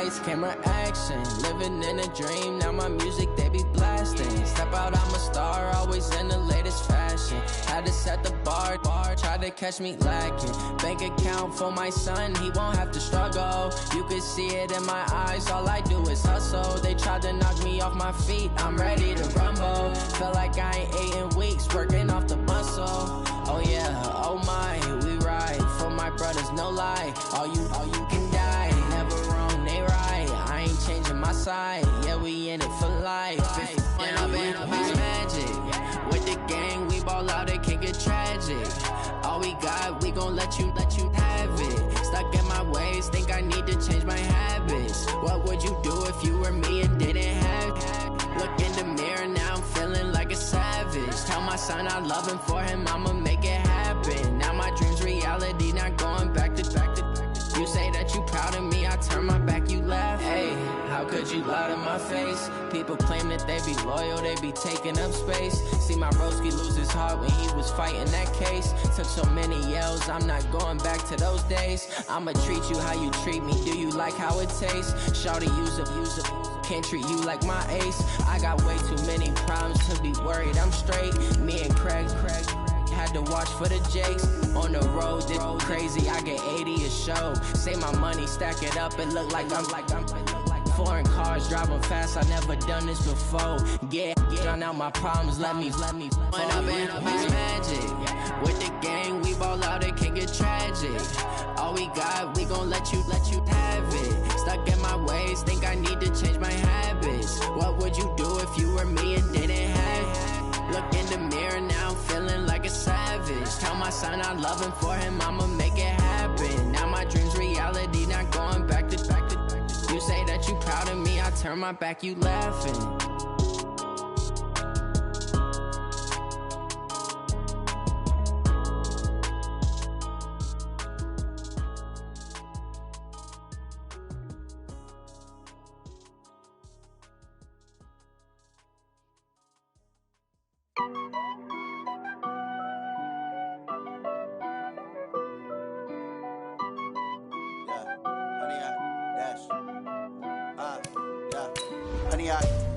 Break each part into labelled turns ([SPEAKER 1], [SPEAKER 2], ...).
[SPEAKER 1] lights, camera, action. Living in a dream, now my music, they be blasting. Step out, I'm a star, always in the latest fashion. Had to set the bar, try to catch me lacking. Bank account for my son, he won't have to struggle. You can see it in my eyes, all I do is hustle. They tried to knock me off my feet, I'm ready to rumble. Felt like I ain't ate in weeks, working off the muscle. Oh yeah, oh my, we ride for my brothers, no lie. All you can die, never wrong, they right. I ain't changing my side, yeah, we in it for life. And I've been magic. With the gang, we ball out, it can get tragic. All we got, we gon' let you have it. Stuck in my ways, think I need to change my habits. What would you do if you were me and didn't have it? Look in the mirror, now I'm feeling like a savage. Tell my son I love him, for him I'ma make it happen. Now my dream's reality, not going back to. You say that you proud of me, I turn my back, you laugh. Hey, how could you lie to my face? People claim that they be loyal, they be taking up space. See my broski lose his heart when he was fighting that case. Took so many yells, I'm not going back to those days. I'ma treat you how you treat me, do you like how it tastes? Shawty, use up, can't treat you like my ace. I got way too many problems to be worried, I'm straight. Me and Craig had to watch for the Jakes. On the road, this crazy, I get 80 a show. Say my money, stack it up, it look like I'm foreign cars, driving fast, I never done this before. Yeah, drown out my problems, let me. When I've been magic. With the gang, we ball out, it can get tragic. All we got, we gon' let you have it. Stuck in my ways, think I need to change my habits. What would you do if you were me and didn't have it? Look in the mirror, now I'm feeling like a savage. Tell my son I love him, for him I'ma make it happen. Now my dream's reality, not going back to. You say that you proud of me, I turn my back, you laughing.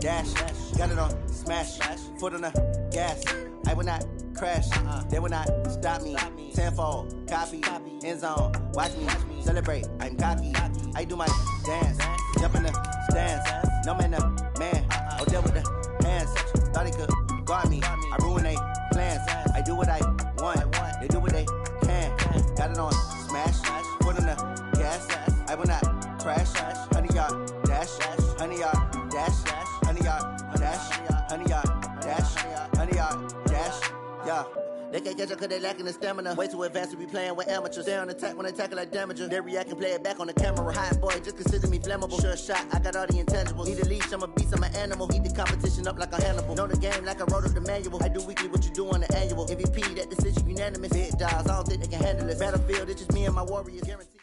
[SPEAKER 2] Dash, got it on smash, foot on the gas. I will not crash, they will not stop me. Tenfold, copy, end zone, watch me celebrate. I'm cocky, I do my dance, jump in the stands. No man, man, oh deal with the hands. Thought he could guard me, I ruin they plans. I do what I want, they do what they can. Got it on smash, foot on the gas. I will not crash, 100-yard dash, 100-yard dash. 100-yard dash, 100-yard dash, 100-yard dash, yeah. They can't catch up cause they lacking the stamina. Way too advanced to be playing with amateurs. Stay on attack when they tackle like damager. They react and play it back on the camera. Hot boy, just consider me flammable. Sure shot, I got all the intangibles. Need a leash, I'm a beast, I'm an animal. Eat the competition up like a Hannibal. Know the game like I wrote up the manual. I do weekly what you do on the annual. MVP, that decision unanimous. Big dogs, I don't think they can handle it. Battlefield, it's just me and my warriors. Guaranteed.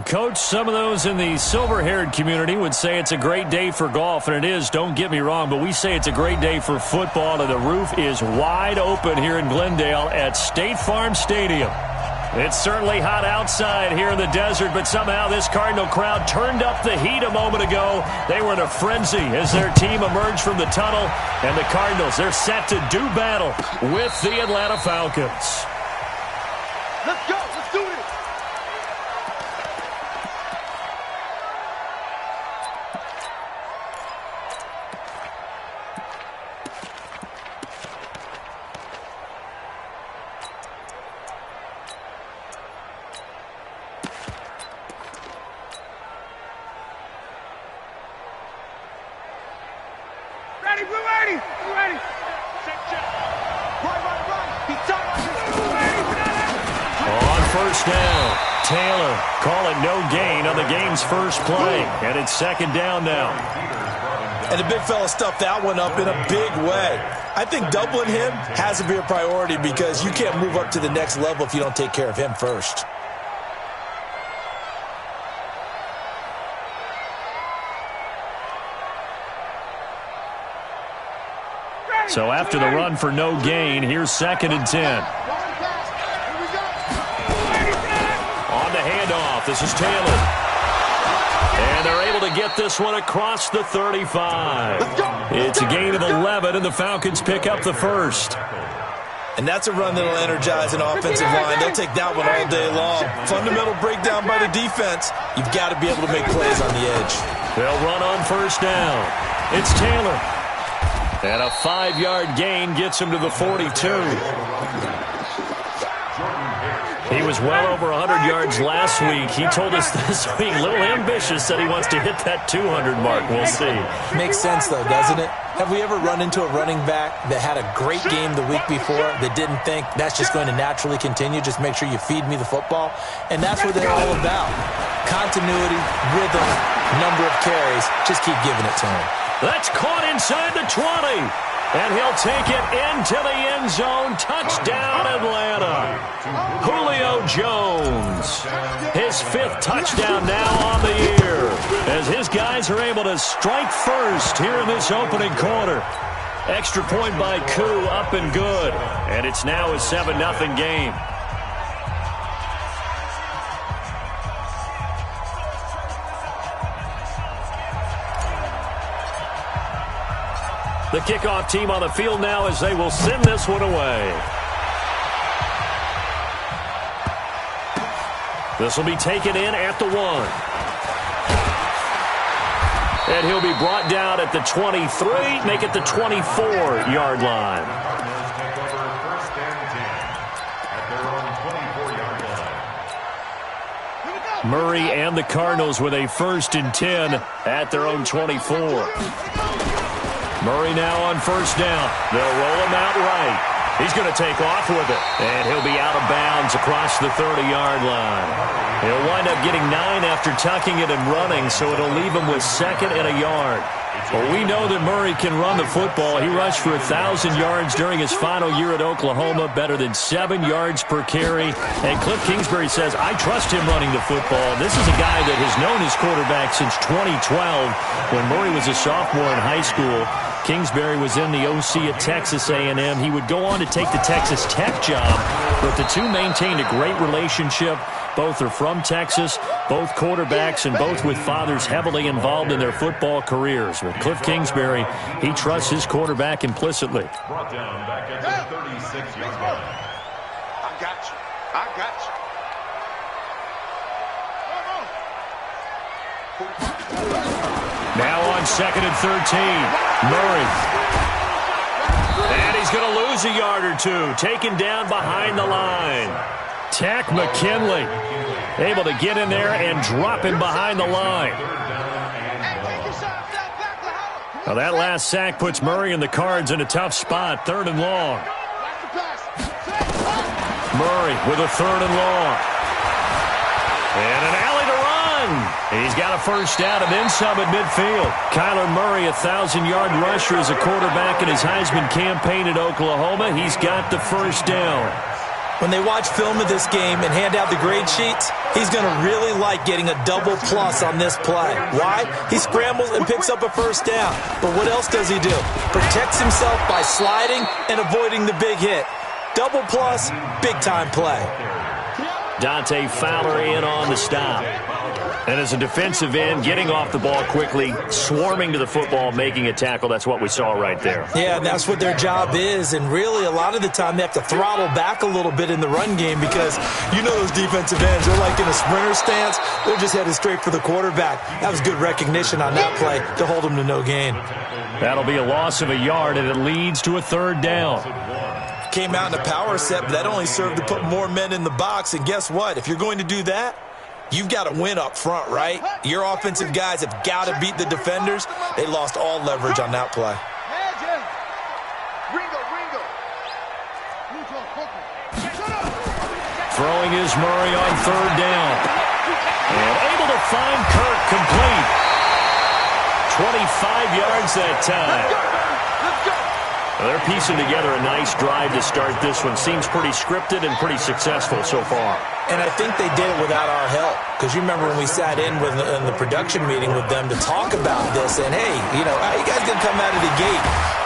[SPEAKER 3] Coach, some of those in the silver-haired community would say it's a great day for golf, and it is, don't get me wrong, but we say it's a great day for football, and the roof is wide open here in Glendale at State Farm Stadium. It's certainly hot outside here in the desert, but somehow this Cardinal crowd turned up the heat a moment ago. They were in a frenzy as their team emerged from the tunnel, and the Cardinals, they're set to do battle with the Atlanta Falcons.
[SPEAKER 4] Let's go. Let's do it.
[SPEAKER 5] Ready, we're ready. We're ready.
[SPEAKER 3] On first down, Taylor call it no gain on the game's first play. And it's second down now.
[SPEAKER 6] And the big fella stuffed that one up in a big way. I think doubling him has to be a priority because you can't move up to the next level if you don't take care of him first.
[SPEAKER 3] So after the run for no gain, here's second and 10. On the handoff, handoff. This is Taylor. And they're able to get this one across the 35. It's a gain of 11, and the Falcons pick up the first.
[SPEAKER 6] And that's a run that'll energize an offensive line. They'll take that one all day long. Fundamental breakdown by the defense. You've got to be able to make plays on the edge.
[SPEAKER 3] They'll run on first down. It's Taylor. And a 5-yard gain gets him to the 42. He was well over 100 yards last week. He told us this week, a little ambitious, said he wants to hit that 200 mark. We'll see.
[SPEAKER 6] Makes sense, though, doesn't it? Have we ever run into a running back that had a great game the week before that didn't think that's just going to naturally continue? Just make sure you feed me the football. And that's what they're all about. Continuity, rhythm, number of carries. Just keep giving it to him.
[SPEAKER 3] That's caught inside the 20. And he'll take it into the end zone. Touchdown, Atlanta. Julio Jones. His 5th touchdown now on the year, as his guys are able to strike first here in this opening quarter. Extra point by Koo, up and good. And it's now a 7-0 game. The kickoff team on the field now as they will send this one away. This will be taken in at the 1. And he'll be brought down at the 23, make it the 24-yard line. Murray and the Cardinals with a 1st and 10 at their own 24. Murray now on first down. They'll roll him out right. He's going to take off with it. And he'll be out of bounds across the 30-yard line. He'll wind up getting 9 after tucking it and running, so it'll leave him with 2nd and a yard. Well, we know that Murray can run the football. He rushed for 1,000 yards during his final year at Oklahoma, better than 7 yards per carry. And Cliff Kingsbury says, I trust him running the football. This is a guy that has known his quarterback since 2012 when Murray was a sophomore in high school. Kingsbury was in the OC at Texas A&M. He would go on to take the Texas Tech job, but the two maintained a great relationship. Both are from Texas, both quarterbacks, and both with fathers heavily involved in their football careers. With Cliff Kingsbury, he trusts his quarterback implicitly.
[SPEAKER 4] Brought down back at the 36-yard line.
[SPEAKER 5] I got you. I got you.
[SPEAKER 3] Now on 2nd and 13, Murray. And he's going to lose a yard or two, taken down behind the line. Tack McKinley able to get in there and drop him behind the line. Now that last sack puts Murray and the Cards in a tough spot, 3rd and long. Murray with a 3rd and long. And an alley to run. He's got a first down and then some at midfield. Kyler Murray, 1,000-yard rusher as a quarterback in his Heisman campaign at Oklahoma. He's got the first down.
[SPEAKER 6] When they watch film of this game and hand out the grade sheets, he's going to really like getting a double plus on this play. Why? He scrambles and picks up a first down. But what else does he do? Protects himself by sliding and avoiding the big hit. Double plus, big-time play.
[SPEAKER 3] Dante Fowler in on the stop. And as a defensive end, getting off the ball quickly, swarming to the football, making a tackle, that's what we saw right there.
[SPEAKER 6] Yeah, and that's what their job is. And really, a lot of the time, they have to throttle back a little bit in the run game because you know those defensive ends, they're like in a sprinter stance. They're just headed straight for the quarterback. That was good recognition on that play to hold them to no gain.
[SPEAKER 3] That'll be a loss of a yard, and it leads to a 3rd down.
[SPEAKER 6] Came out in a power set, but that only served to put more men in the box. And guess what? If you're going to do that, you've got to win up front, right? Your offensive guys have got to beat the defenders. They lost all leverage on that play.
[SPEAKER 3] Throwing is Murray on 3rd down. And able to find Kirk complete. 25 yards that time. Well, they're piecing together a nice drive to start this one. Seems pretty scripted and pretty successful so far.
[SPEAKER 6] And I think they did it without our help. Because you remember when we sat in the production meeting with them to talk about this. And, hey, you know, how you guys going to come out of the gate?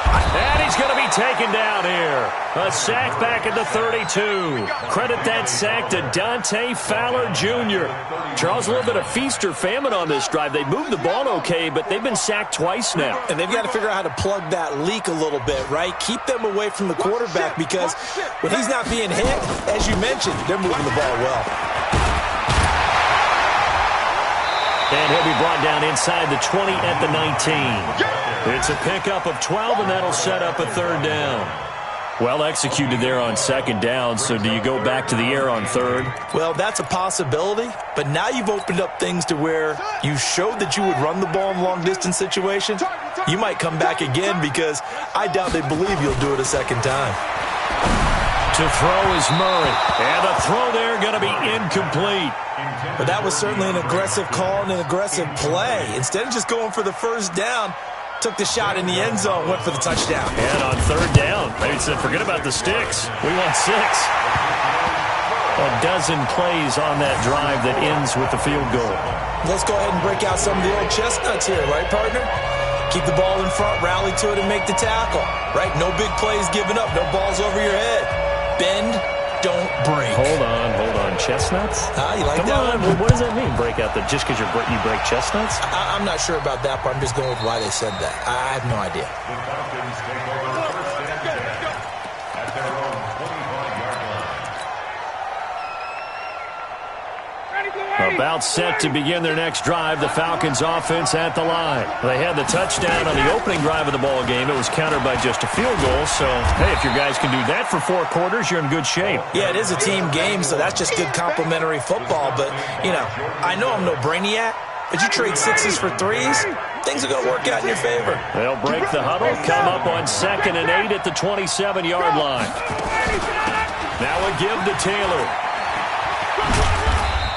[SPEAKER 3] And he's going to be taken down here. A sack back at the 32. Credit that sack to Dante Fowler Jr. Charles, a little bit of feast or famine on this drive. They moved the ball okay, but they've been sacked twice now.
[SPEAKER 6] And they've got to figure out how to plug that leak a little bit, right? Keep them away from the quarterback because when he's not being hit, as you mentioned, they're moving the ball well.
[SPEAKER 3] And he'll be brought down inside the 20 at the 19. It's a pickup of 12, and that'll set up a third down. Well executed there on second down, so do you go back to the air on third?
[SPEAKER 6] Well, that's a possibility, but now you've opened up things to where you showed that you would run the ball in long-distance situations. You might come back again because I doubt they believe you'll do it a second time.
[SPEAKER 3] To throw is Murray, and the throw there going to be incomplete.
[SPEAKER 6] But that was certainly an aggressive call and an aggressive play. Instead of just going for the first down, took the shot in the end zone, went for the touchdown.
[SPEAKER 3] And on third down, they said, forget about the sticks. We want 6. A dozen plays on that drive that ends with the field goal.
[SPEAKER 6] Let's go ahead and break out some of the old chestnuts here, right, partner? Keep the ball in front, rally to it, and make the tackle, right? No big plays given up, no balls over your head. Bend, don't break.
[SPEAKER 3] Hold on. Chestnuts?
[SPEAKER 6] You like
[SPEAKER 3] Come
[SPEAKER 6] that
[SPEAKER 3] on.
[SPEAKER 6] one?
[SPEAKER 3] What does that mean, break out just because you break chestnuts?
[SPEAKER 6] I'm not sure about that part. I'm just going with why they said that. I have no idea.
[SPEAKER 3] About set to begin their next drive, the Falcons offense at the line. They had the touchdown on the opening drive of the ball game. It was countered by just a field goal. So, hey, if your guys can do that for 4 quarters, you're in good shape.
[SPEAKER 6] Yeah, it is a team game, so that's just good complimentary football. But, you know, I know I'm no brainiac, but you trade 6s for 3s, things are going to work out in your favor.
[SPEAKER 3] They'll break the huddle, come up on 2nd and 8 at the 27-yard line. Now a give to Taylor.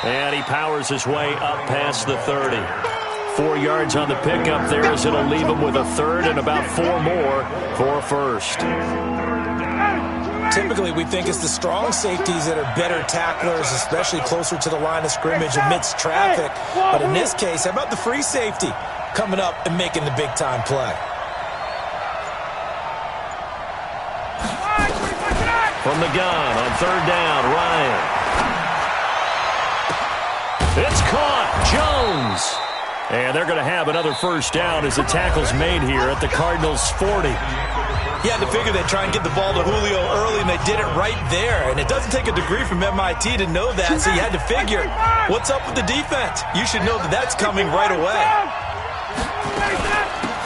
[SPEAKER 3] And he powers his way up past the 30. 4 yards on the pickup there as it'll leave him with a third and about 4 more for a first.
[SPEAKER 6] Typically, we think it's the strong safeties that are better tacklers, especially closer to the line of scrimmage amidst traffic. But in this case, how about the free safety coming up and making the big-time play?
[SPEAKER 3] From the gun on third down, Ryan. It's caught. Jones. And they're going to have another first down as the tackle's made here at the Cardinals' 40.
[SPEAKER 6] You had to figure they'd try and get the ball to Julio early, and they did it right there. And it doesn't take a degree from MIT to know that, so you had to figure, what's up with the defense? You should know that that's coming right away.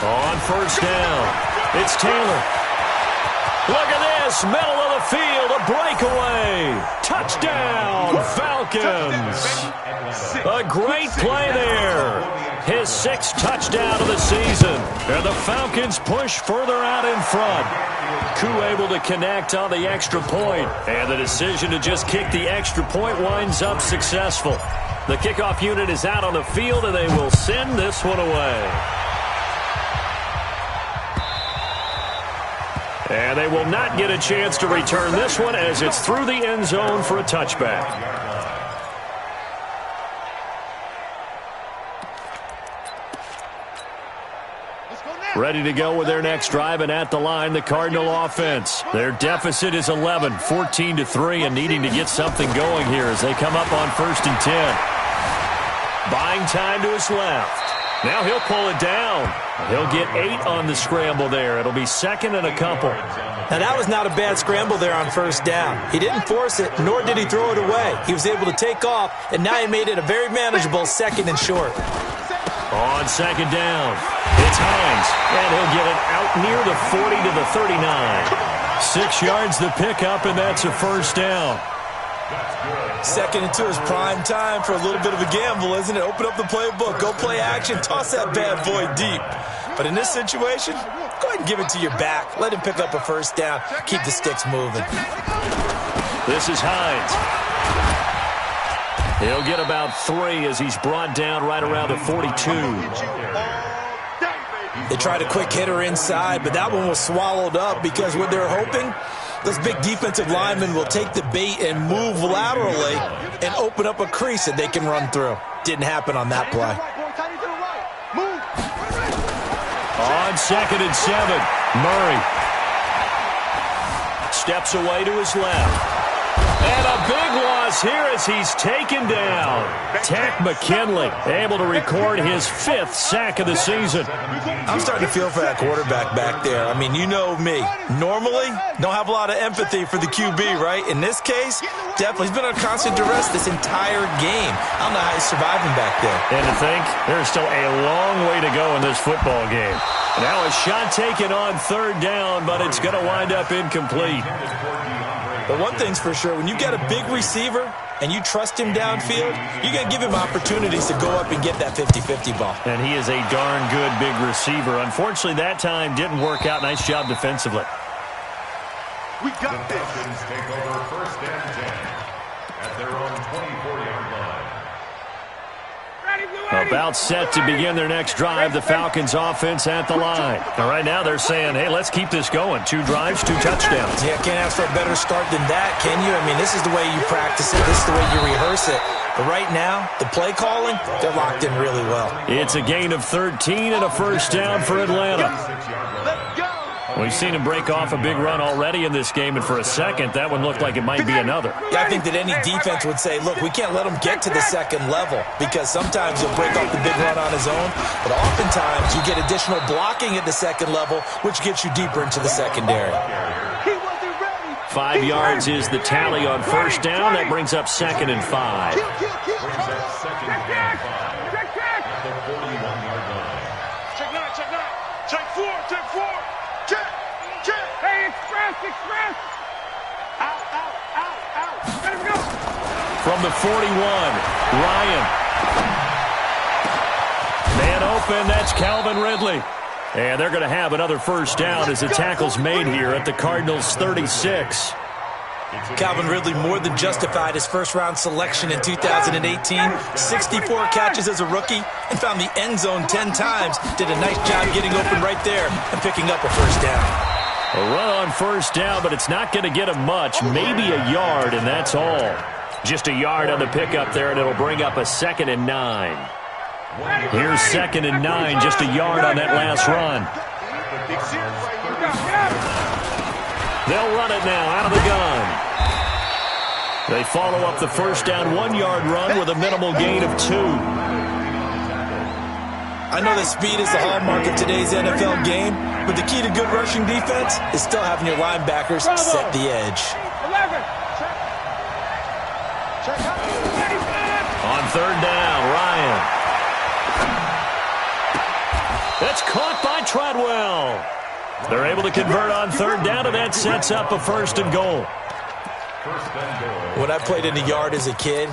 [SPEAKER 3] On first down, it's Taylor. Look at this, middle of the field, a breakaway. Touchdown, Falcons. A great play there. His 6th touchdown of the season. And the Falcons push further out in front. Koo able to connect on the extra point. And the decision to just kick the extra point winds up successful. The kickoff unit is out on the field, and they will send this one away. And they will not get a chance to return this one as it's through the end zone for a touchback. Ready to go with their next drive, and at the line, the Cardinal offense. Their deficit is 11, 14-3, and needing to get something going here as they come up on 1st and 10. Buying time to his left. Now he'll pull it down. He'll get 8 on the scramble there. It'll be 2nd and a couple.
[SPEAKER 6] Now, that was not a bad scramble there on first down. He didn't force it, nor did he throw it away. He was able to take off, and now he made it a very manageable 2nd and short.
[SPEAKER 3] On 2nd down, it's Hines, and he'll get it out near the 40 to the 39. 6 yards the pickup, and that's a first down.
[SPEAKER 6] 2nd and 2 is prime time for a little bit of a gamble, isn't it? Open up the playbook, go play action, toss that bad boy deep. But in this situation, go ahead and give it to your back. Let him pick up a first down. Keep the sticks moving.
[SPEAKER 3] This is Hines. He'll get about 3 as he's brought down right around the 42.
[SPEAKER 6] They tried a quick hitter inside, but that one was swallowed up because what they're hoping, those big defensive linemen will take the bait and move laterally and open up a crease that they can run through. Didn't happen on that play.
[SPEAKER 3] On 2nd and 7, Murray steps away to his left. And a big loss here as he's taken down. Tack McKinley able to record his 5th sack of the season.
[SPEAKER 6] I'm starting to feel for that quarterback back there. I mean, you know me. Normally, don't have a lot of empathy for the QB, right? In this case, definitely. He's been under constant duress this entire game. I don't know how he's surviving back there.
[SPEAKER 3] And to think, there's still a long way to go in this football game. Now a shot taken on 3rd down, but it's going to wind up incomplete.
[SPEAKER 6] But one thing's for sure, when you got a big receiver and you trust him downfield, you're going to give him opportunities to go up and get that 50-50 ball.
[SPEAKER 3] And he is a darn good big receiver. Unfortunately, that time didn't work out. Nice job defensively.
[SPEAKER 5] We got
[SPEAKER 4] The
[SPEAKER 5] this.
[SPEAKER 4] Falcons take over 1st and 10 at their own 24-yard line.
[SPEAKER 3] About set to begin their next drive, the Falcons offense at the line. Now, right now they're saying, hey, let's keep this going. 2 drives, 2 touchdowns.
[SPEAKER 6] Yeah, can't ask for a better start than that, can you? I mean, this is the way you practice it. This is the way you rehearse it. But right now, the play calling, they're locked in really well.
[SPEAKER 3] It's a gain of 13 and a 1st down for Atlanta.
[SPEAKER 5] Let's go.
[SPEAKER 3] We've seen him break off a big run already in this game, and for a second, that one looked like it might be another.
[SPEAKER 6] Yeah, I think that any defense would say, look, we can't let him get to the 2nd level because sometimes he'll break off the big run on his own, but oftentimes you get additional blocking at the 2nd level, which gets you deeper into the secondary.
[SPEAKER 5] He wasn't ready.
[SPEAKER 3] 5 yards is the tally on 1st down. That brings up 2nd and 5.
[SPEAKER 5] Kill.
[SPEAKER 4] Brings up 2nd and 5 at the 41-yard line.
[SPEAKER 5] Check 9. Check 4. Check. Hey, express. Out. Let him go.
[SPEAKER 3] From the 41, Ryan. Man open, that's Calvin Ridley. And they're going to have another 1st down as the tackle's made here at the Cardinals' 36.
[SPEAKER 6] Calvin Ridley more than justified his 1st-round selection in 2018. 64 catches as a rookie and found the end zone 10 times. Did a nice job getting open right there and picking up a 1st down.
[SPEAKER 3] A run on 1st down, but it's not going to get him much. Maybe a yard, and that's all. Just a yard on the pickup there, and it'll bring up a 2nd and 9. Here's 2nd and 9, just a yard on that last run. They'll run it now out of the gun. They follow up the 1st down 1-yard run with a minimal gain of 2.
[SPEAKER 6] I know that speed is the hallmark of today's NFL game, but the key to good rushing defense is still having your linebackers set the edge.
[SPEAKER 5] 11. Check out.
[SPEAKER 3] On 3rd down, Ryan. That's caught by Treadwell. They're able to convert on 3rd down, and that sets up a 1st and goal.
[SPEAKER 6] When I played in the yard as a kid,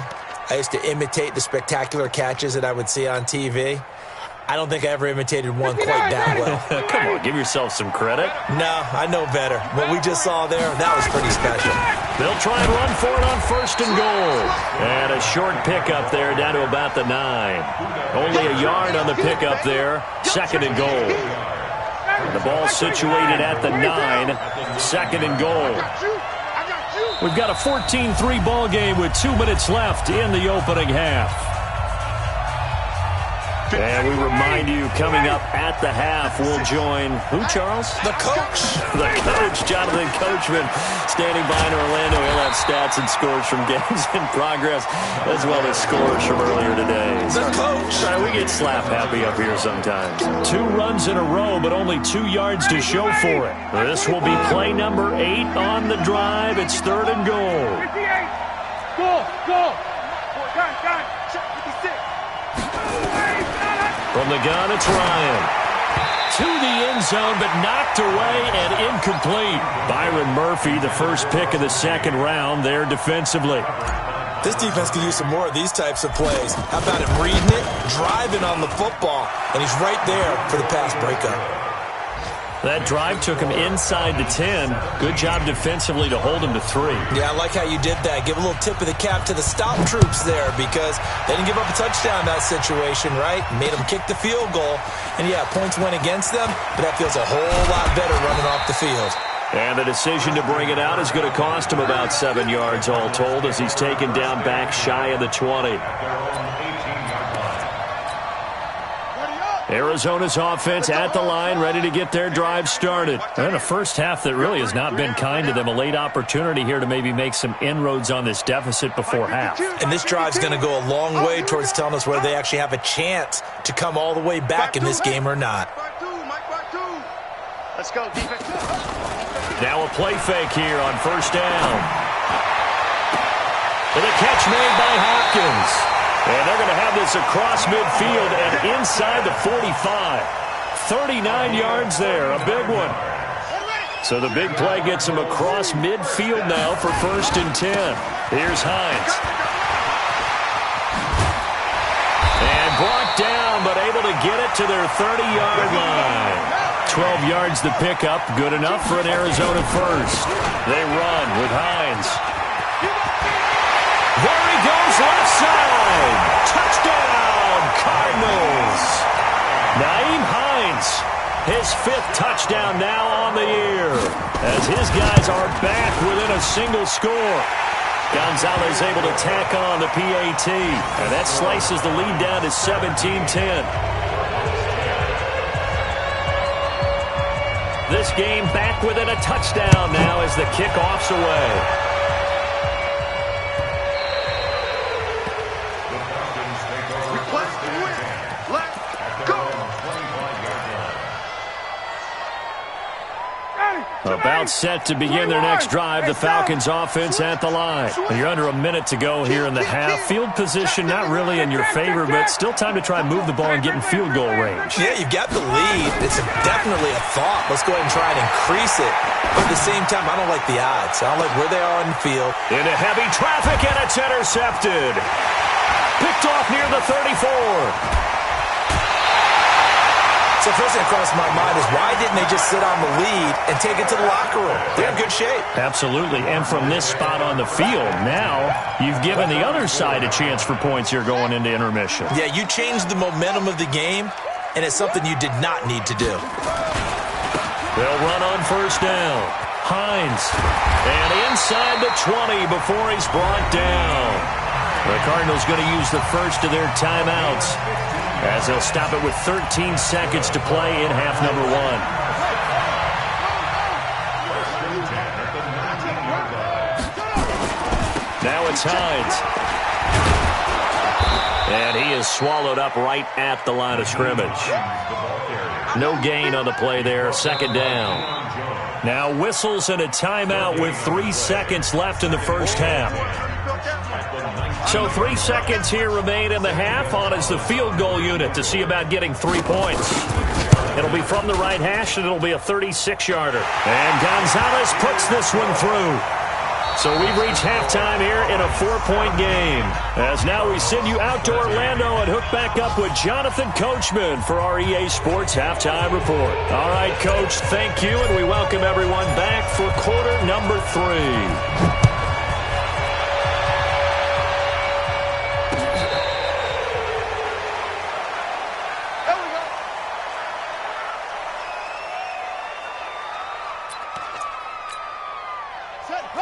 [SPEAKER 6] I used to imitate the spectacular catches that I would see on TV. I don't think I ever imitated one quite that well.
[SPEAKER 3] Come on, give yourself some credit.
[SPEAKER 6] No, I know better. What we just saw there, that was pretty special.
[SPEAKER 3] They'll try and run for it on 1st and goal. And a short pickup there down to about the 9. Only a yard on the pickup there. 2nd and goal. The ball situated at the 9. 2nd and goal. We've got a 14-3 ball game with 2 minutes left in the opening half. And we remind you, coming up at the half, we'll join who, Charles?
[SPEAKER 6] The coach.
[SPEAKER 3] The coach, Jonathan Coachman, standing by in Orlando. He'll have stats and scores from games in progress, as well as scores from earlier today.
[SPEAKER 6] The coach.
[SPEAKER 3] We get slap happy up here sometimes. 2 runs in a row, but only 2 yards to show for it. This will be play number 8 on the drive. It's 3rd and goal.
[SPEAKER 5] 58. Go. Gun. Check 56.
[SPEAKER 3] From the gun, it's Ryan. To the end zone, but knocked away and incomplete. Byron Murphy, the first pick of the 2nd round there defensively.
[SPEAKER 6] This defense could use some more of these types of plays. How about him reading it, driving on the football, and he's right there for the pass breakup.
[SPEAKER 3] That drive took him inside the 10. Good job defensively to hold him to 3.
[SPEAKER 6] Yeah, I like how you did that. Give a little tip of the cap to the stop troops there because they didn't give up a touchdown in that situation, right? Made them kick the field goal. And, yeah, points went against them, but that feels a whole lot better running off the field.
[SPEAKER 3] And the decision to bring it out is going to cost him about 7 yards all told as he's taken down back shy of the 20. Arizona's offense at the line, ready to get their drive started. And a first half that really has not been kind to them. A late opportunity here to maybe make some inroads on this deficit before half.
[SPEAKER 6] And this drive's going to go a long way towards telling us whether they actually have a chance to come all the way back in this game or not.
[SPEAKER 5] Let's go, defense.
[SPEAKER 3] Now a play fake here on first down. And a catch made by Hopkins. And they're going to have this across midfield and inside the 45. 39 yards there, a big one. So the big play gets him across midfield now for 1st and 10. Here's Hines. And brought down, but able to get it to their 30-yard line. 12 yards the pickup, good enough for an Arizona first. They run with Hines. There he goes, left side. Touchdown, Cardinals. Nyheim Hines, his 5th touchdown now on the year, as his guys are back within a single score. Gonzalez able to tack on the PAT, and that slices the lead down to 17-10. This game back within a touchdown now as the kickoff's away. About set to begin their next drive, the Falcons offense at the line. And you're under a minute to go here in the half. Field position not really in your favor, but still time to try and move the ball and get in field goal range.
[SPEAKER 6] Yeah, you've got the lead. It's definitely a thought. Let's go ahead and try and increase it. But at the same time, I don't like the odds. I don't like where they are on the field.
[SPEAKER 3] Into heavy traffic, and it's intercepted. Picked off near the 34.
[SPEAKER 6] So first thing across my mind is, why didn't they just sit on the lead and take it to the locker room? They're in good shape.
[SPEAKER 3] Absolutely. And from this spot on the field, now you've given the other side a chance for points here going into intermission.
[SPEAKER 6] Yeah, you changed the momentum of the game, and it's something you did not need to do.
[SPEAKER 3] They'll run on first down. Hines. And inside the 20 before he's brought down. The Cardinals going to use the first of their timeouts, as they'll stop it with 13 seconds to play in half number 1. Now it's Hines. And he is swallowed up right at the line of scrimmage. No gain on the play there, 2nd down. Now whistles and a timeout with 3 seconds left in the first half. So 3 seconds here remain in the half. On is the field goal unit to see about getting 3 points. It'll be from the right hash, and it'll be a 36-yarder. And Gonzalez puts this one through. So we've reached halftime here in a 4-point game. As now we send you out to Orlando and hook back up with Jonathan Coachman for our EA Sports Halftime Report. All right, Coach, thank you, and we welcome everyone back for quarter number 3.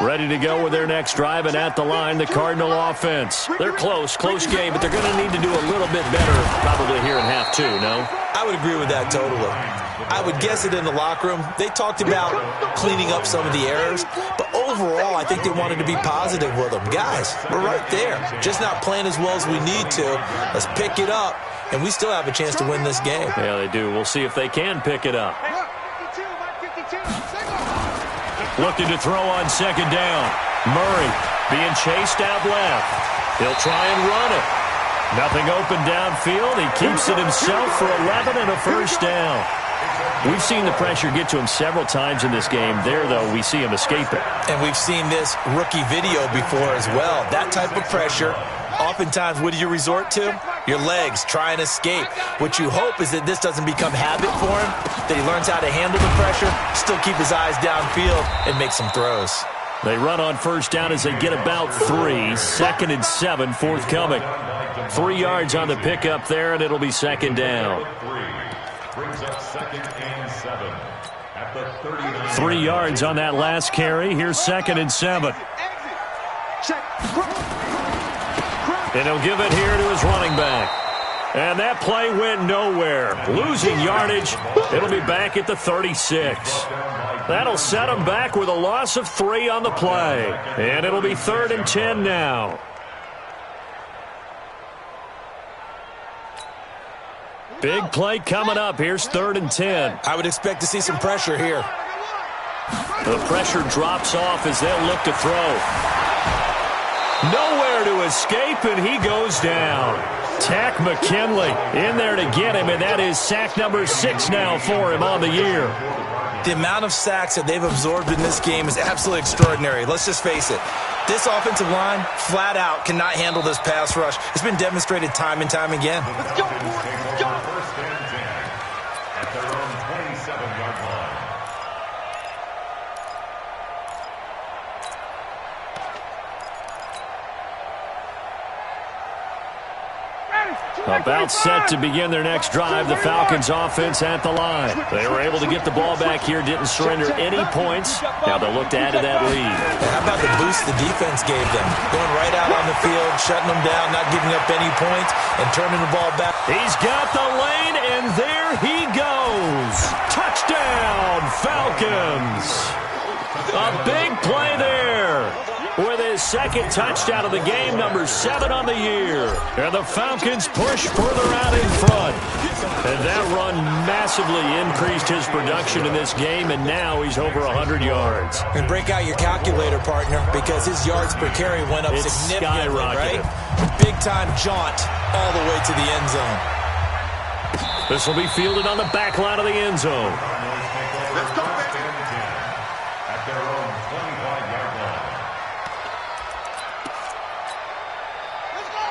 [SPEAKER 3] Ready to go with their next drive, and at the line, the Cardinal offense. They're close game, but they're going to need to do a little bit better probably here in half 2, no?
[SPEAKER 6] I would agree with that totally. I would guess it in the locker room. They talked about cleaning up some of the errors, but overall, I think they wanted to be positive with them. Guys, we're right there. Just not playing as well as we need to. Let's pick it up, and we still have a chance to win this game.
[SPEAKER 3] Yeah, they do. We'll see if they can pick it up. Looking to throw on 2nd down. Murray being chased out left. He'll try and run it. Nothing open downfield. He keeps it himself for 11 and a first down. We've seen the pressure get to him several times in this game. There, though, we see him escape it.
[SPEAKER 6] And we've seen this rookie video before as well. That type of pressure, oftentimes, what do you resort to? Your legs, try and escape. What you hope is that this doesn't become habit for him, that he learns how to handle the pressure, still keep his eyes downfield, and make some throws.
[SPEAKER 3] They run on first down as they get about 3. 2nd and 7 forthcoming. 3 yards on the pickup there, and it'll be 2nd down. 3 yards on that last carry. Here's 2nd and 7. And he'll give it here to his running back. And that play went nowhere. Losing yardage. It'll be back at the 36. That'll set them back with a loss of 3 on the play. And it'll be 3rd and 10 now. Big play coming up. Here's 3rd and 10.
[SPEAKER 6] I would expect to see some pressure here.
[SPEAKER 3] The pressure drops off as they'll look to throw. Nowhere to escape, and he goes down. Tack McKinley in there to get him, and that is sack number 6 now for him on the year.
[SPEAKER 6] The amount of sacks that they've absorbed in this game is absolutely extraordinary. Let's just face it. This offensive line, flat out, cannot handle this pass rush. It's been demonstrated time and time again.
[SPEAKER 5] Let's go, boys. Let's go.
[SPEAKER 4] First and 10 at their own 27-yard line.
[SPEAKER 3] About set to begin their next drive, the Falcons offense at the line. They were able to get the ball back here, didn't surrender any points. Now they'll look to add to that lead.
[SPEAKER 6] How about the boost the defense gave them? Going right out on the field, shutting them down, not giving up any points, and turning the ball back.
[SPEAKER 3] He's got the lane, and there he goes. Touchdown, Falcons. A big play there. With his second touchdown of the game, number 7 on the year. And the Falcons push further out in front. And that run massively increased his production in this game, and now he's over 100 yards.
[SPEAKER 6] And break out your calculator, partner, because his yards per carry went up significantly, right? Big-time jaunt all the way to the end zone.
[SPEAKER 3] This will be fielded on the back line of the end zone.
[SPEAKER 5] Let's go, baby.
[SPEAKER 4] At their own 25-yard line.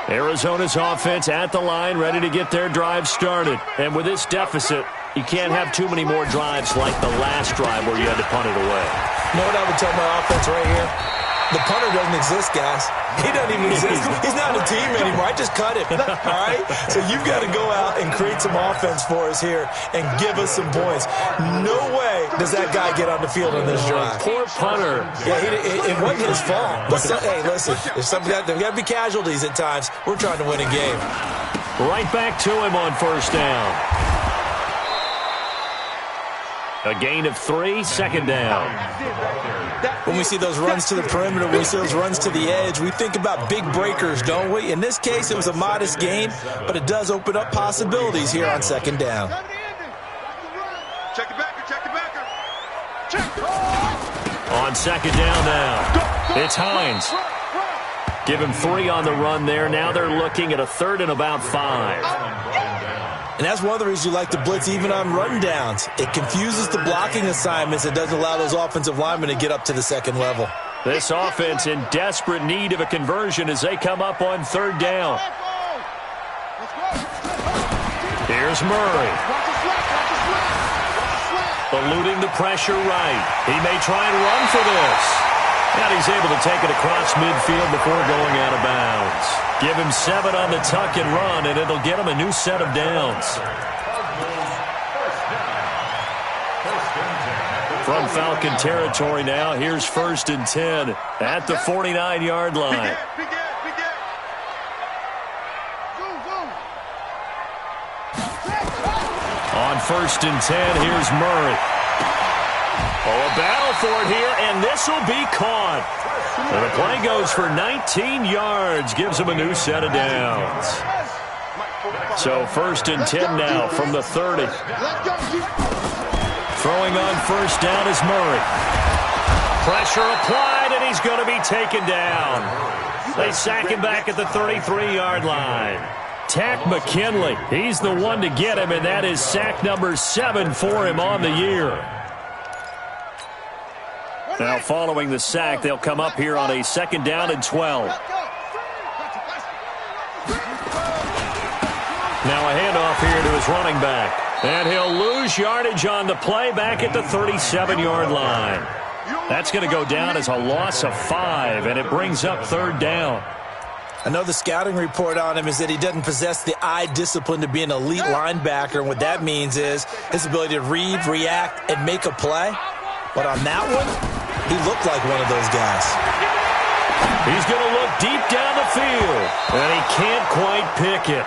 [SPEAKER 3] Arizona's offense at the line, ready to get their drive started. And with this deficit, you can't have too many more drives like the last drive where you had to punt it away.
[SPEAKER 6] You know what I would tell my offense right here? The punter doesn't exist, guys. He doesn't even exist. He's not a team anymore. I just cut him, all right? So you've got to go out and create some offense for us here and give us some points. No way does that guy get on the field on this drive.
[SPEAKER 3] Poor punter.
[SPEAKER 6] Yeah, it wasn't his fault. But hey, listen, there's got to be casualties at times. We're trying to win a game.
[SPEAKER 3] Right back to him on first down. A gain of 3, second down.
[SPEAKER 6] When we see those runs to the perimeter, when we see those runs to the edge, we think about big breakers, don't we? In this case, it was a modest gain, but it does open up possibilities here on second down.
[SPEAKER 5] Check it back, check it back. Check.
[SPEAKER 3] On second down now, it's Hines. Give him 3 on the run there. Now they're looking at a 3rd and about 5.
[SPEAKER 6] And that's one of the reasons you like to blitz even on run downs. It confuses the blocking assignments. It doesn't allow those offensive linemen to get up to the second level.
[SPEAKER 3] This offense in desperate need of a conversion as they come up on 3rd down. Here's Murray. Eluding the pressure right. He may try and run for this. And he's able to take it across midfield before going out of bounds. Give him 7 on the tuck and run, and it'll get him a new set of downs. From Falcon territory now, here's 1st and 10 at the 49-yard line. On 1st and 10, here's Murray. Oh, a battle for it here, and this will be caught. And the play goes for 19 yards, gives him a new set of downs. So 1st and 10 now from the 30. Throwing on 1st down is Murray. Pressure applied, and he's going to be taken down. They sack him back at the 33-yard line. Tack McKinley, he's the one to get him, and that is sack number 7 for him on the year. Now following the sack, they'll come up here on a 2nd down and 12. Now a handoff here to his running back. And he'll lose yardage on the play back at the 37-yard line. That's going to go down as a loss of 5, and it brings up 3rd down.
[SPEAKER 6] I know the scouting report on him is that he doesn't possess the eye discipline to be an elite linebacker, and what that means is his ability to read, react, and make a play. But on that one, he looked like one of those guys.
[SPEAKER 3] He's going to look deep down the field, and he can't quite pick it.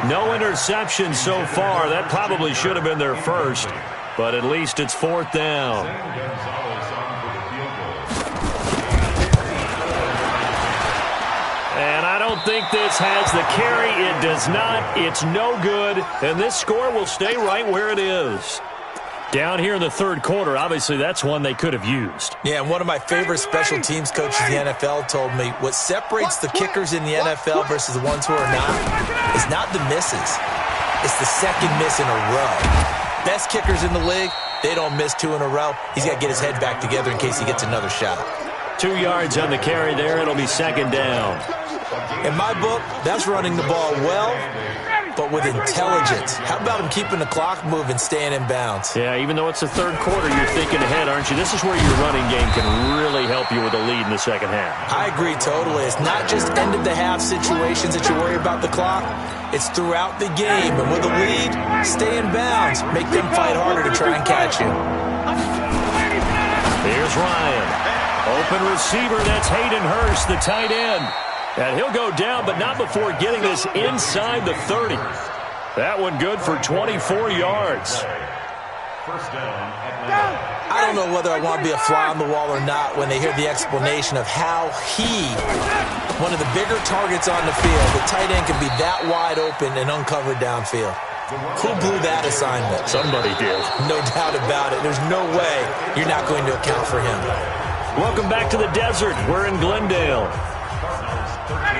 [SPEAKER 3] No interception so far. That probably should have been their first, but at least it's 4th down. And I don't think this has the carry. It does not. It's no good, and this score will stay right where it is. Down here in the third quarter, obviously that's one they could have used.
[SPEAKER 6] Yeah, and one of my favorite special teams coaches in the NFL told me what separates the kickers in the NFL versus the ones who are not is not the misses. It's the second miss in a row. Best kickers in the league, they don't miss 2 in a row. He's got to get his head back together in case he gets another shot.
[SPEAKER 3] 2 yards on the carry there. It'll be 2nd down.
[SPEAKER 6] In my book, that's running the ball well, but with intelligence. How about him keeping the clock moving, staying in bounds?
[SPEAKER 3] Yeah, even though it's the third quarter, you're thinking ahead, aren't you? This is where your running game can really help you with a lead in the second half.
[SPEAKER 6] I agree totally. It's not just end-of-the-half situations that you worry about the clock. It's throughout the game. And with a lead, stay in bounds. Make them fight harder to try and catch you.
[SPEAKER 3] Here's Ryan. Open receiver, that's Hayden Hurst, the tight end. And he'll go down, but not before getting this inside the 30. That one good for 24 yards.
[SPEAKER 6] I don't know whether I want to be a fly on the wall or not when they hear the explanation of how one of the bigger targets on the field, the tight end can be that wide open and uncovered downfield. Who blew that assignment?
[SPEAKER 3] Somebody did.
[SPEAKER 6] No doubt about it. There's no way you're not going to account for him.
[SPEAKER 3] Welcome back to the desert. We're in Glendale.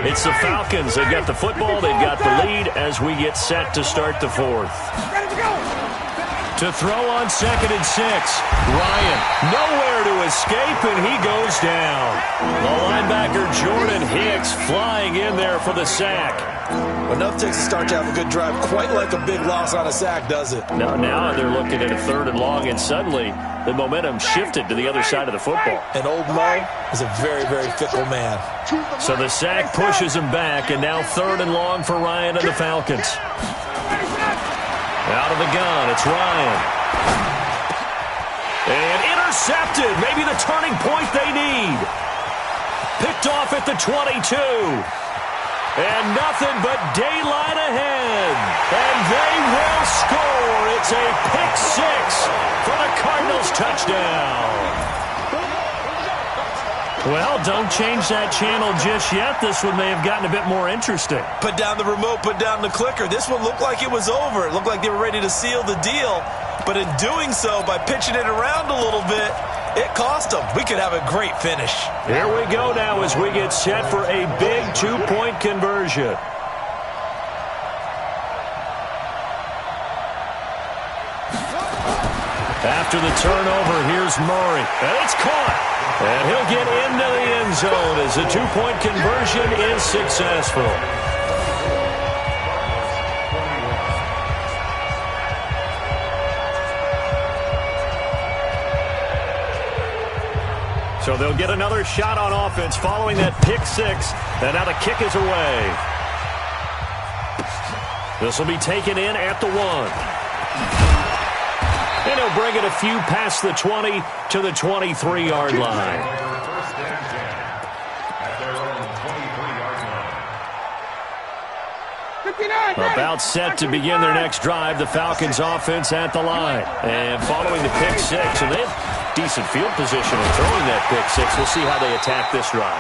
[SPEAKER 3] It's the Falcons. They've got the football. They've got the lead as we get set to start the 4th. To throw on 2nd and 6. Ryan nowhere to escape, and he goes down. The linebacker Jordan Hicks flying in there for the sack.
[SPEAKER 6] Enough takes a start to have a good drive. Quite like a big loss on a sack, does it?
[SPEAKER 3] Now they're looking at a 3rd and long, and suddenly the momentum shifted to the other side of the football.
[SPEAKER 6] And old Mo is a very, very fickle man.
[SPEAKER 3] So the sack pushes him back, and now 3rd and long for Ryan and the Falcons. Out of the gun, it's Ryan. And intercepted, maybe the turning point they need. Picked off at the 22. And nothing but daylight ahead. And they will score. It's a pick 6 for the Cardinals touchdown. Well, don't change that channel just yet. This one may have gotten a bit more interesting.
[SPEAKER 6] Put down the remote, put down the clicker. This one looked like it was over. It looked like they were ready to seal the deal. But in doing so, by pitching it around a little bit, it cost them. We could have a great finish.
[SPEAKER 3] Here we go now as we get set for a big 2-point conversion. After the turnover, here's Murray. And it's caught. And he'll get into the end zone as the 2-point conversion is successful. So they'll get another shot on offense following that pick 6. And now the kick is away. This will be taken in at the 1. And he'll bring it a few past the 20 to the 23-yard line. About set to begin their next drive, the Falcons offense at the line. And following the pick 6, and they have decent field position in throwing that pick 6. We'll see how they attack this drive.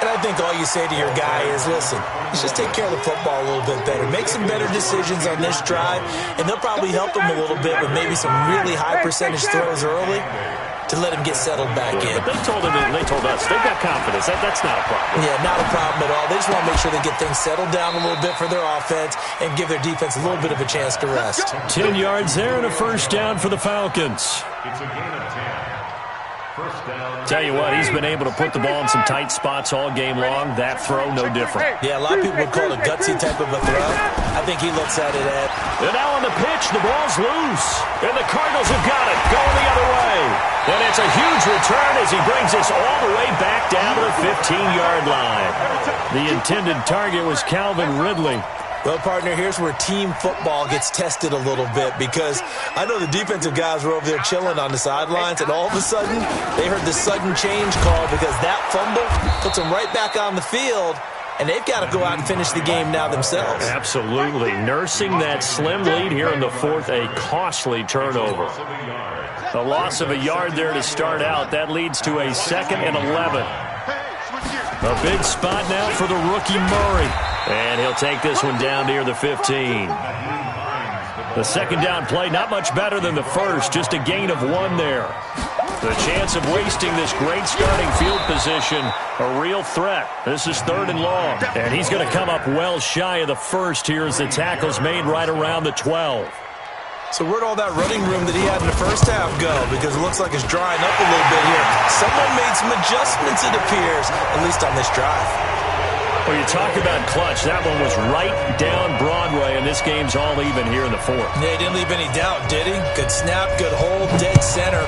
[SPEAKER 6] And I think all you say to your guy is, listen, let's just take care of the football a little bit better. Make some better decisions on this drive, and they'll probably help him a little bit with maybe some really high percentage throws early to let him get settled back in.
[SPEAKER 3] But they told us, they've got confidence. That's not a problem.
[SPEAKER 6] Yeah, not a problem at all. They just want to make sure they get things settled down a little bit for their offense and give their defense a little bit of a chance to rest.
[SPEAKER 3] 10 yards there and a first down for the Falcons.
[SPEAKER 4] It's a gain of 10. First down.
[SPEAKER 3] Tell you what, he's been able to put the ball in some tight spots all game long. That throw, no different.
[SPEAKER 6] Yeah, a lot of people would call it a gutsy type of a throw. I think he looks at it at...
[SPEAKER 3] And now on the pitch, the ball's loose. And the Cardinals have got it, going the other way. And it's a huge return as he brings us all the way back down to the 15-yard line. The intended target was Calvin Ridley.
[SPEAKER 6] Well, partner, here's where team football gets tested a little bit, because I know the defensive guys were over there chilling on the sidelines, and all of a sudden, they heard the sudden change call because that fumble puts them right back on the field, and they've got to go out and finish the game now themselves.
[SPEAKER 3] Absolutely. Nursing that slim lead here in the fourth, a costly turnover. A loss of a yard there to start out. That leads to a 2nd and 11. A big spot now for the rookie Murray. And he'll take this one down near the 15. The second down play, not much better than the first, just a gain of 1 there. The chance of wasting this great starting field position, a real threat. This is 3rd and long. And he's going to come up well shy of the first here as the tackle's made right around the 12.
[SPEAKER 6] So where'd all that running room that he had in the first half go? Because it looks like it's drying up a little bit here. Someone made some adjustments, it appears, at least on this drive.
[SPEAKER 3] Well, you talk about clutch. That one was right down Broadway, and this game's all even here in the fourth.
[SPEAKER 6] Yeah, he didn't leave any doubt, did he? Good snap, good hold, dead center.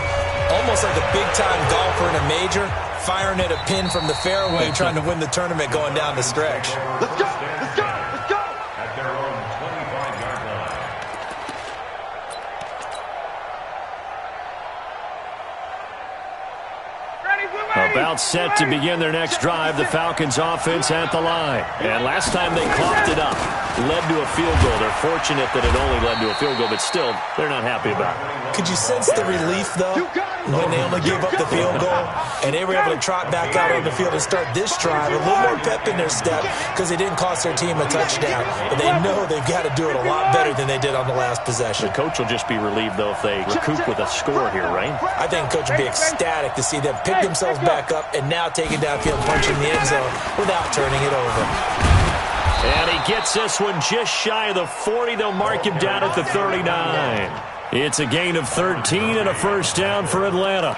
[SPEAKER 6] Almost like a big-time golfer in a major, firing at a pin from the fairway, trying to win the tournament going down the stretch.
[SPEAKER 5] Let's go! Let's go! Let's go!
[SPEAKER 4] At their own 25-yard line.
[SPEAKER 3] About set to begin their next drive, the Falcons offense at the line. And last time they coughed it up, led to a field goal. They're fortunate that it only led to a field goal, but still, they're not happy about it.
[SPEAKER 6] Could you sense the relief, though, when they only gave up the field goal and they were able to trot back out on the field and start this drive? A little more pep in their step because they didn't cost their team a touchdown. But they know they've got to do it a lot better than they did on the last possession.
[SPEAKER 3] The coach will just be relieved, though, if they recoup with a score here, right?
[SPEAKER 6] I think coach will be ecstatic to see them pick themselves back up and now take it downfield, punching the end zone without turning it over.
[SPEAKER 3] And he gets this one just shy of the 40. They'll mark him down at the 39. It's a gain of 13 and a first down for Atlanta.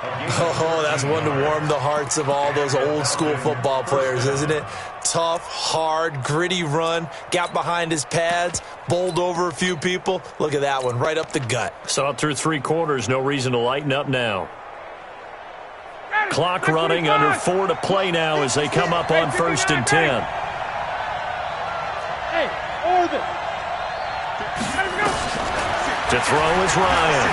[SPEAKER 6] Oh, that's one to warm the hearts of all those old school football players, isn't it? Tough, hard, gritty run, got behind his pads, bowled over a few people. Look at that one, right up the gut.
[SPEAKER 3] Saw it through 3 quarters, no reason to lighten up now. Clock running, under 4 to play now as they come up on 1st and 10. To throw is Ryan.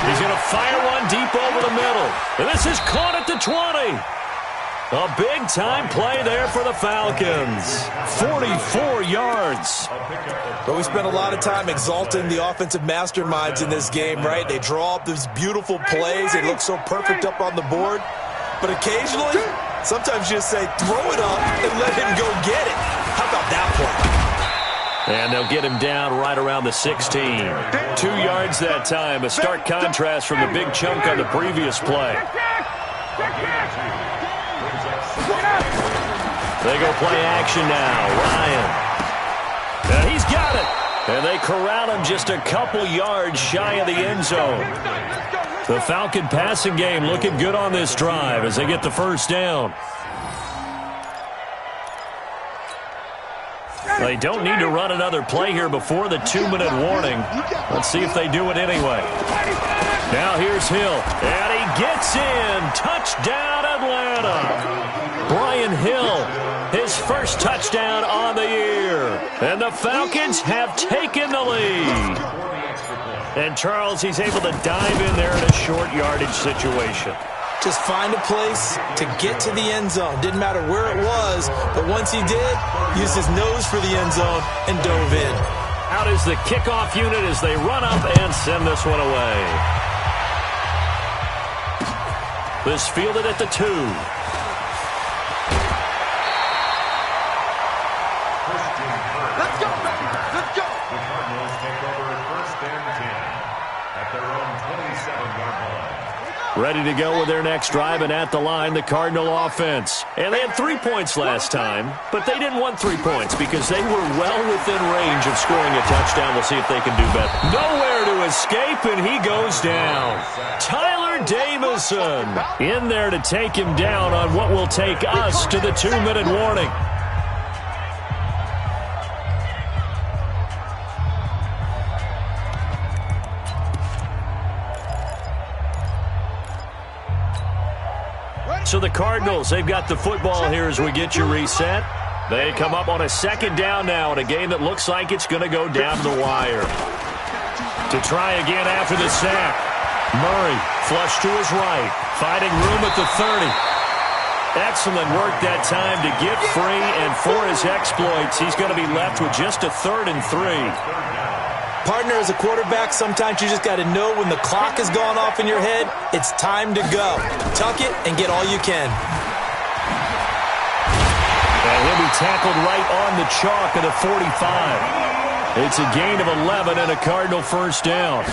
[SPEAKER 3] He's going to fire one deep over the middle. And this is caught at the 20. A big-time play there for the Falcons. 44 yards.
[SPEAKER 6] But we spent a lot of time exalting the offensive masterminds in this game, right? They draw up these beautiful plays. They look so perfect up on the board. But occasionally, sometimes you just say, throw it up and let him go get it. How about that play?
[SPEAKER 3] And they'll get him down right around the 16. 2 yards that time. A stark contrast from the big chunk on the previous play. They go play action now. Ryan. And he's got it. And they corral him just a couple yards shy of the end zone. The Falcon passing game looking good on this drive as they get the first down. They don't need to run another play here before the 2-minute warning. Let's see if they do it anyway. Now here's Hill. And he gets in. Touchdown, Atlanta. Brian Hill, his first touchdown on the year. And the Falcons have taken the lead. And Charles, he's able to dive in there in a short yardage situation.
[SPEAKER 6] Just find a place to get to the end zone. Didn't matter where it was, but once he did, used his nose for the end zone and dove in.
[SPEAKER 3] Out is the kickoff unit as they run up and send this one away. This fielded at the 2.
[SPEAKER 5] Let's go, baby. Let's go.
[SPEAKER 4] The Cardinals take over 1st and 10 at their own 27-yard line.
[SPEAKER 3] Ready to go with their next drive, and at the line, the Cardinal offense. And they had 3 points last time, but they didn't want 3 points because they were well within range of scoring a touchdown. We'll see if they can do better. Nowhere to escape, and he goes down. Tyler Davison in there to take him down on what will take us to the 2-minute warning. So the Cardinals, they've got the football here as we get you reset. They come up on a second down now in a game that looks like it's going to go down the wire. To try again after the sack. Murray flush to his right. Finding room at the 30. Excellent work that time to get free, and for his exploits, he's going to be left with just a 3rd and 3.
[SPEAKER 6] Partner, as a quarterback, sometimes you just got to know when the clock has gone off in your head, it's time to go. Tuck it and get all you can.
[SPEAKER 3] And he'll be tackled right on the chalk at the 45. It's a gain of 11 and a Cardinal first down.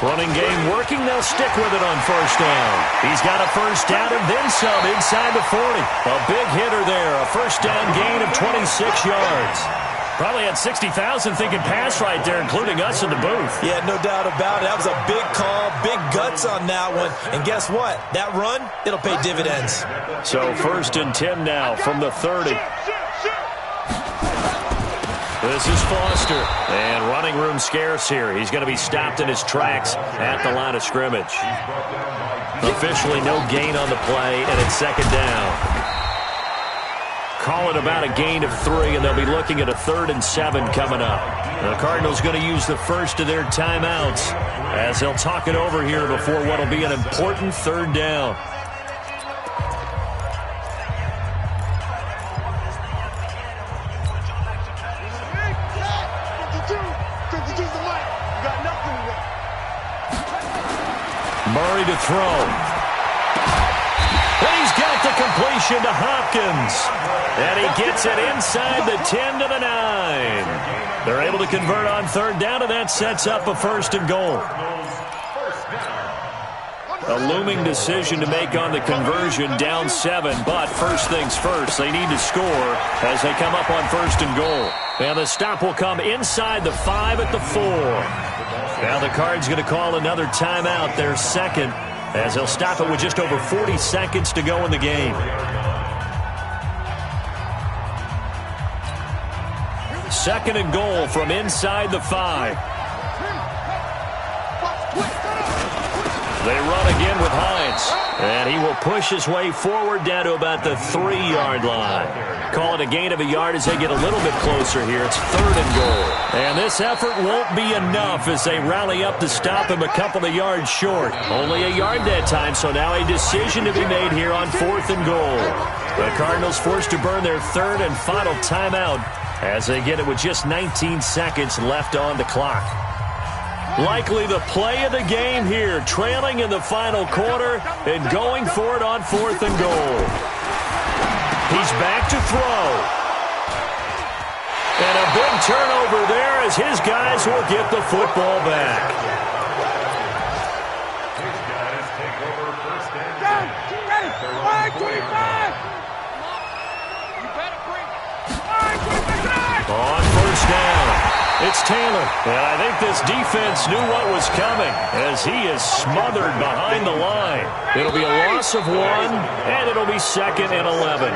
[SPEAKER 3] Running game working. They'll stick with it on first down. He's got a first down and then some inside the 40. A big hitter there. A first down gain of 26 yards. Probably had 60,000 thinking pass right there, including us in the booth.
[SPEAKER 6] Yeah, no doubt about it. That was a big call, big guts on that one. And guess what? That run, it'll pay dividends.
[SPEAKER 3] So 1st and 10 now from the 30. This is Foster. And running room scarce here. He's going to be stopped in his tracks at the line of scrimmage. Officially no gain on the play, and it's 2nd down. Call it about a gain of 3, and they'll be looking at a 3rd and 7 coming up. The Cardinals going to use the first of their timeouts as they'll talk it over here before what will be an important 3rd down. Murray to throw. And he's got the completion to Hopkins. And he gets it inside the 10 to the 9. They're able to convert on 3rd down, and that sets up a 1st and goal. A looming decision to make on the conversion, down 7. But first things first, they need to score as they come up on 1st and goal. And the stop will come inside the 5 at the 4. Now the Cards going to call another timeout, their 2nd, as they'll stop it with just over 40 seconds to go in the game. 2nd and goal from inside the 5. They run again with Hines. And he will push his way forward down to about the 3-yard line. Call it a gain of a yard as they get a little bit closer here. It's 3rd and goal. And this effort won't be enough as they rally up to stop him a couple of yards short. Only a yard that time, so now a decision to be made here on 4th and goal. The Cardinals forced to burn their 3rd and final timeout as they get it with just 19 seconds left on the clock. Likely the play of the game here, trailing in the final quarter and going for it on 4th and goal. He's back to throw. And a big turnover there as his guys will get the football back.
[SPEAKER 4] His guys take over 1st and 10.
[SPEAKER 5] 25!
[SPEAKER 3] On 1st down. It's Taylor, and I think this defense knew what was coming as he is smothered behind the line. It'll be a loss of 1, and it'll be 2nd and 11.